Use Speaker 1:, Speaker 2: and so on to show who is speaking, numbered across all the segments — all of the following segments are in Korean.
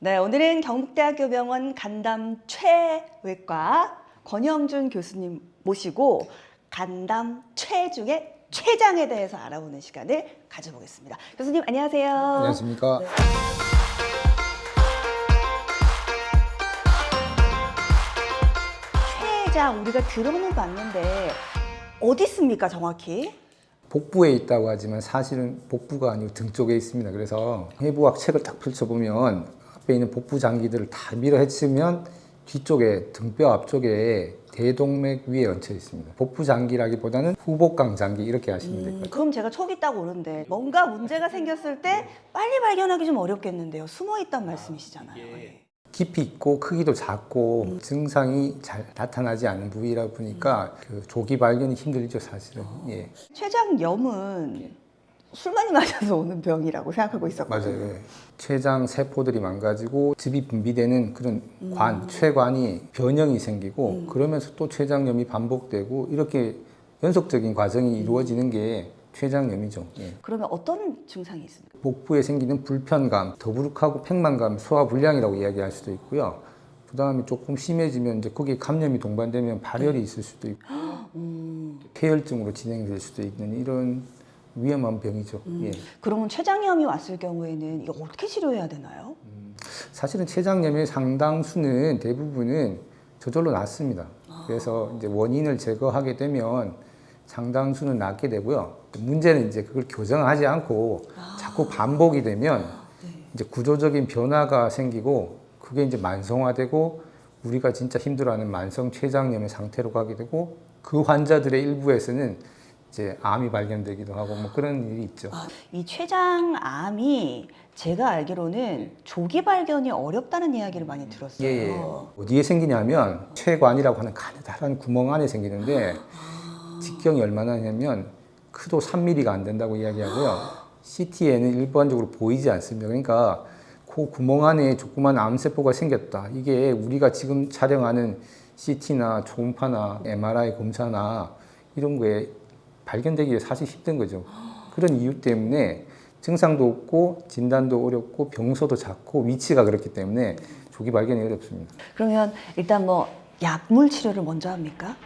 Speaker 1: 네, 오늘은 경북대학교 병원 간담 최외과 권영준 교수님 모시고 간담 최 중에 췌장에 대해서 알아보는 시간을 가져보겠습니다. 교수님 안녕하세요.
Speaker 2: 안녕하십니까.
Speaker 1: 네. 췌장 우리가 들어는 봤는데 어디 있습니까 정확히?
Speaker 2: 복부에 있다고 하지만 사실은 복부가 아니고 등 쪽에 있습니다. 그래서 해부학 책을 딱 펼쳐보면 앞에 있는 복부 장기들을 다 밀어 헤치면 뒤쪽에 등뼈 앞쪽에 대동맥 위에 얹혀 있습니다. 복부 장기라기보다는 후복강 장기 이렇게 하시면 될 것 같아요.
Speaker 1: 그럼 제가 촉이 딱 오는데 뭔가 문제가 생겼을 때 빨리 발견하기 좀 어렵겠는데요. 숨어 있단 말씀이시잖아요. 예.
Speaker 2: 깊이 있고 크기도 작고 증상이 잘 나타나지 않는 부위라 보니까 그 조기 발견이 힘들죠, 사실은. 예.
Speaker 1: 췌장염은 술 많이 마셔서 오는 병이라고 생각하고 있었거든요.
Speaker 2: 맞아요. 예. 췌장 세포들이 망가지고 즙이 분비되는 그런 관, 췌관이 변형이 생기고 그러면서 또 췌장염이 반복되고 이렇게 연속적인 과정이 이루어지는 게 췌장염이죠. 예.
Speaker 1: 그러면 어떤 증상이 있습니까?
Speaker 2: 복부에 생기는 불편감, 더부룩하고 팽만감, 소화불량이라고 이야기할 수도 있고요. 그 다음에 조금 심해지면 이제 거기에 감염이 동반되면 발열이 있을 수도 있고 폐혈증으로 진행될 수도 있는 이런 위험한 병이죠. 예.
Speaker 1: 그러면 췌장염이 왔을 경우에는 이거 어떻게 치료해야 되나요?
Speaker 2: 사실은 췌장염의 상당수는 대부분은 저절로 낫습니다. 그래서 이제 원인을 제거하게 되면 상당수는 낫게 되고요. 문제는 이제 그걸 교정하지 않고 자꾸 반복이 되면 이제 구조적인 변화가 생기고 그게 이제 만성화되고 우리가 진짜 힘들어하는 만성 췌장염의 상태로 가게 되고 그 환자들의 일부에서는 이제 암이 발견되기도 하고 뭐 그런 일이 있죠.
Speaker 1: 이 췌장암이 제가 알기로는 조기 발견이 어렵다는 이야기를 많이 들었어요.
Speaker 2: 예. 어디에 생기냐면 췌관이라고 하는 가느다란 구멍 안에 생기는데 직경이 얼마나 하냐면 크도 3mm가 안 된다고 이야기하고요. CT에는 일반적으로 보이지 않습니다. 그러니까 그 구멍 안에 조그만 암세포가 생겼다. 이게 우리가 지금 촬영하는 CT나 초음파나 MRI 검사나 이런 거에 발견되기가 사실 힘든 거죠. 그런 이유 때문에 증상도 없고 진단도 어렵고 병소도 작고 위치가 그렇기 때문에 조기 발견이 어렵습니다.
Speaker 1: 그러면 일단 뭐 약물 치료를 먼저 합니까?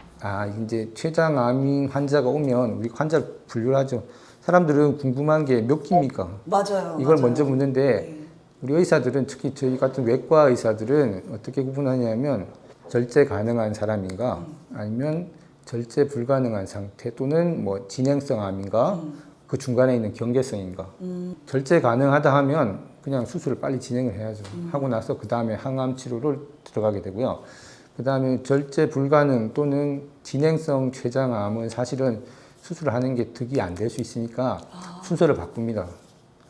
Speaker 2: 이제 췌장암 환자가 오면 우리 환자를 분류하죠. 사람들은 궁금한 게 몇 기입니까?
Speaker 1: 맞아요.
Speaker 2: 이걸 먼저 묻는데 우리 의사들은 특히 저희 같은 외과 의사들은 어떻게 구분하냐면 절제 가능한 사람인가 아니면 절제 불가능한 상태 또는 뭐 진행성 암인가 그 중간에 있는 경계성인가 절제 가능하다 하면 그냥 수술을 빨리 진행을 해야죠. 하고 나서 그 다음에 항암 치료를 들어가게 되고요. 그 다음에 절제 불가능 또는 진행성 췌장암은 사실은 수술을 하는 게 득이 안 될 수 있으니까 순서를 바꿉니다.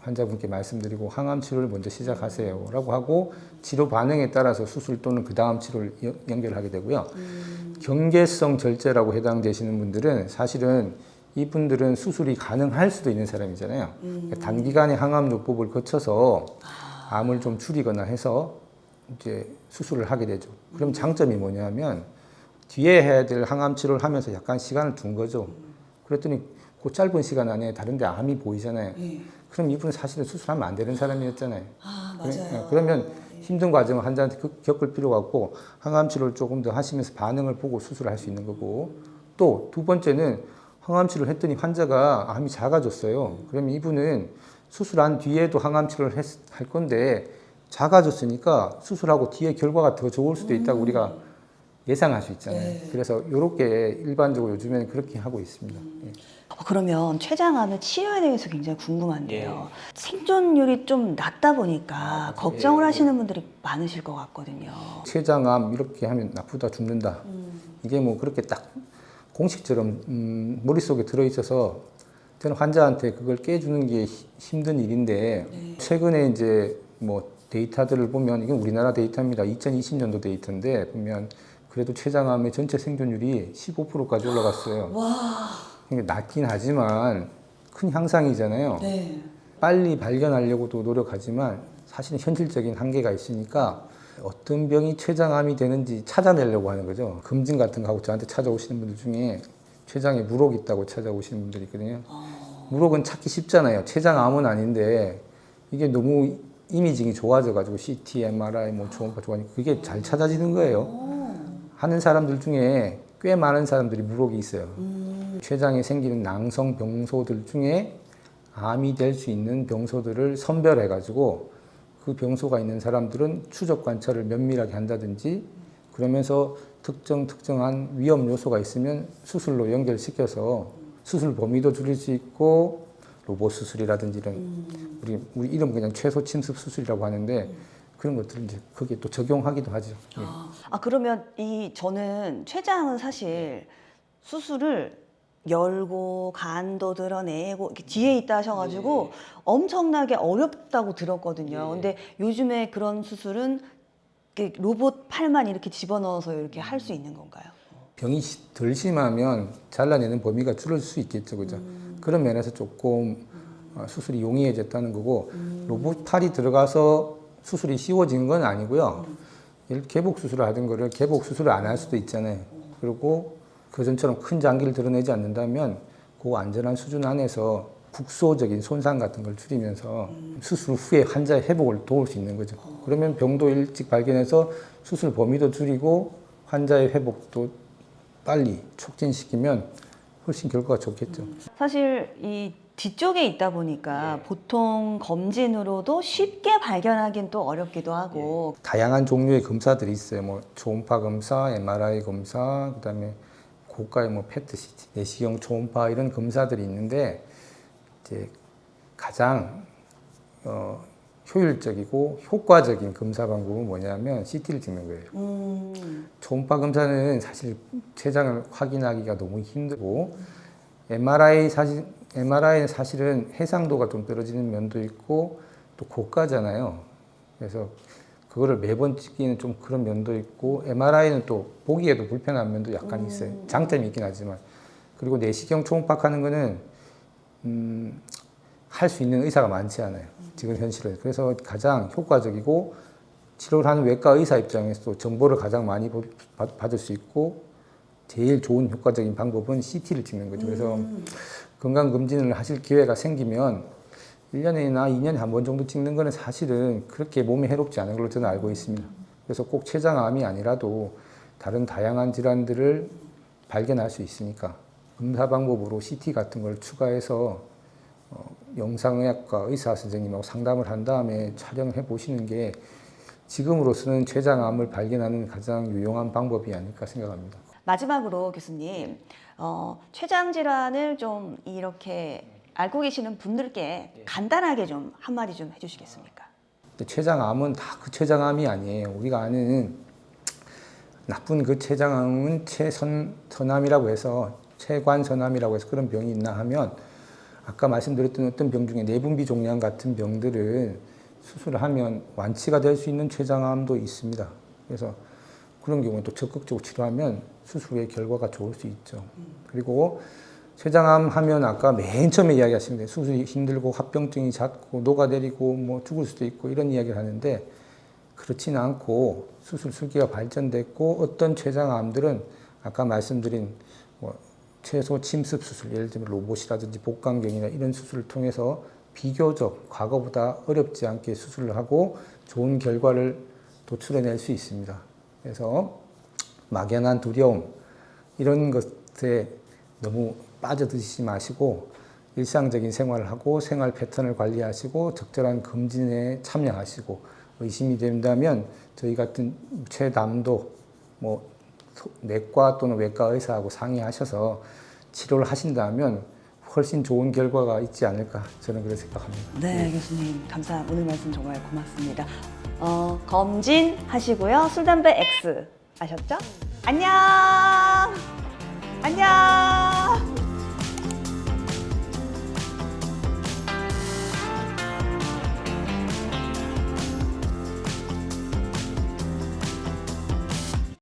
Speaker 2: 환자분께 말씀드리고 항암 치료를 먼저 시작하세요 라고 하고 치료 반응에 따라서 수술 또는 그 다음 치료를 연결하게 되고요. 경계성 절제라고 해당되시는 분들은 사실은 이분들은 수술이 가능할 수도 있는 사람이잖아요. 그러니까 단기간에 항암요법을 거쳐서 암을 좀 줄이거나 해서 이제 수술을 하게 되죠. 그럼 장점이 뭐냐면 뒤에 해야 될 항암 치료를 하면서 약간 시간을 둔 거죠. 그랬더니 그 짧은 시간 안에 다른 데 암이 보이잖아요. 그럼 이분은 사실은 수술하면 안 되는 사람이었잖아요.
Speaker 1: 맞아요.
Speaker 2: 그러면 힘든 과정을 환자한테 겪을 필요가 없고 항암 치료를 조금 더 하시면서 반응을 보고 수술을 할 수 있는 거고 또 두 번째는 항암 치료를 했더니 환자가 암이 작아졌어요. 그러면 이분은 수술한 뒤에도 항암 치료를 할 건데 작아졌으니까 수술하고 뒤에 결과가 더 좋을 수도 있다고 우리가 예상할 수 있잖아요. 그래서 이렇게 일반적으로 요즘에는 그렇게 하고 있습니다. 예.
Speaker 1: 그러면 췌장암의 치료에 대해서 굉장히 궁금한데요. 생존율이 좀 낮다 보니까 걱정을 하시는 분들이 많으실 것 같거든요.
Speaker 2: 췌장암 이렇게 하면 나쁘다 죽는다. 이게 뭐 그렇게 딱 공식처럼 머릿속에 들어있어서 저는 환자한테 그걸 깨주는 게 힘든 일인데 최근에 이제 뭐 데이터들을 보면 이건 우리나라 데이터입니다. 2020년도 데이터인데 보면 그래도 췌장암의 전체 생존율이 15%까지 올라갔어요. 그러니까 낮긴 하지만 큰 향상이잖아요. 빨리 발견하려고도 노력하지만 사실은 현실적인 한계가 있으니까 어떤 병이 췌장암이 되는지 찾아내려고 하는 거죠. 검진 같은 거 하고 저한테 찾아오시는 분들 중에 췌장에 물혹이 있다고 찾아오시는 분들이 있거든요. 물혹은 찾기 쉽잖아요. 췌장암은 아닌데 이게 너무 이미징이 좋아져가지고 CT, MRI, 뭐 초음파 좋아하니까 그게 잘 찾아지는 거예요. 하는 사람들 중에 꽤 많은 사람들이 물혹이 있어요. 췌장에 생기는 낭성 병소들 중에 암이 될 수 있는 병소들을 선별해가지고 그 병소가 있는 사람들은 추적 관찰을 면밀하게 한다든지 그러면서 특정한 위험 요소가 있으면 수술로 연결시켜서 수술 범위도 줄일 수 있고 로봇 수술이라든지 이런 우리 이름 그냥 최소 침습 수술이라고 하는데 그런 것들을 이제 거기에 또 적용하기도 하죠. 예.
Speaker 1: 그러면 저는 췌장은 사실 수술을 열고 간도 드러내고 이렇게 뒤에 있다 하셔가지고 엄청나게 어렵다고 들었거든요. 근데 요즘에 그런 수술은 이렇게 로봇 팔만 이렇게 집어넣어서 이렇게 할 수 있는 건가요?
Speaker 2: 병이 덜 심하면 잘라내는 범위가 줄을 수 있겠죠, 그죠? 그런 면에서 조금 수술이 용이해졌다는 거고 로봇 팔이 들어가서 수술이 쉬워진 건 아니고요. 개복 수술을 하던 거를 개복 수술을 안 할 수도 있잖아요. 그리고 그전처럼 큰 장기를 드러내지 않는다면 그 안전한 수준 안에서 국소적인 손상 같은 걸 줄이면서 수술 후에 환자의 회복을 도울 수 있는 거죠. 그러면 병도 일찍 발견해서 수술 범위도 줄이고 환자의 회복도 빨리 촉진시키면 훨씬 결과가 좋겠죠.
Speaker 1: 사실 이 뒤쪽에 있다 보니까 보통 검진으로도 쉽게 발견하긴 또 어렵기도 하고
Speaker 2: 다양한 종류의 검사들이 있어요. 뭐 초음파 검사, MRI 검사, 그다음에 고가의 뭐 PET-CT, 내시경 초음파 이런 검사들이 있는데 이제 가장 효율적이고 효과적인 검사 방법은 뭐냐면 CT를 찍는 거예요. 초음파 검사는 사실 췌장을 확인하기가 너무 힘들고 MRI는 사실은 해상도가 좀 떨어지는 면도 있고 또 고가잖아요. 그래서 그거를 매번 찍기는 좀 그런 면도 있고 MRI는 또 보기에도 불편한 면도 약간 있어요. 장점이 있긴 하지만. 그리고 내시경 초음파 하는 거는 할 수 있는 의사가 많지 않아요. 지금 현실은. 그래서 가장 효과적이고 치료를 하는 외과 의사 입장에서도 정보를 가장 많이 받을 수 있고 제일 좋은 효과적인 방법은 CT를 찍는 거죠. 그래서 건강검진을 하실 기회가 생기면 1년이나 2년에 한 번 정도 찍는 거는 사실은 그렇게 몸에 해롭지 않은 걸로 저는 알고 있습니다. 그래서 꼭 췌장암이 아니라도 다른 다양한 질환들을 발견할 수 있으니까 검사 방법으로 CT 같은 걸 추가해서 영상의학과 의사 선생님하고 상담을 한 다음에 촬영해 보시는 게 지금으로서는 췌장암을 발견하는 가장 유용한 방법이 아닐까 생각합니다.
Speaker 1: 마지막으로 교수님 췌장 질환을 좀 이렇게 알고 계시는 분들께 간단하게 좀 한마디 좀 해주시겠습니까?
Speaker 2: 췌장암은 다 그 췌장암이 아니에요. 우리가 아는 나쁜 그 췌장암은 췌선암이라고 해서 췌관선암이라고 해서 그런 병이 있나 하면 아까 말씀드렸던 어떤 병 중에 내분비 종양 같은 병들은 수술을 하면 완치가 될 수 있는 췌장암도 있습니다. 그래서 그런 경우에 또 적극적으로 치료하면 수술 후의 결과가 좋을 수 있죠. 그리고 췌장암 하면 아까 맨 처음에 이야기하신 데 수술이 힘들고 합병증이 잦고 녹아내리고 뭐 죽을 수도 있고 이런 이야기를 하는데 그렇지는 않고 수술 술기가 발전됐고 어떤 췌장암들은 아까 말씀드린 뭐 최소 침습 수술, 예를 들면 로봇이라든지 복강경이나 이런 수술을 통해서 비교적 과거보다 어렵지 않게 수술을 하고 좋은 결과를 도출해낼 수 있습니다. 그래서 막연한 두려움 이런 것에 너무 빠져드시지 마시고 일상적인 생활을 하고 생활 패턴을 관리하시고 적절한 검진에 참여하시고 의심이 된다면 저희 같은 췌담도 뭐 내과 또는 외과 의사하고 상의하셔서 치료를 하신다면 훨씬 좋은 결과가 있지 않을까 저는 그렇게 생각합니다.
Speaker 1: 네, 교수님 감사합니다. 오늘 말씀 정말 고맙습니다. 검진 하시고요. 술, 담배 X 아셨죠? 안녕. 안녕.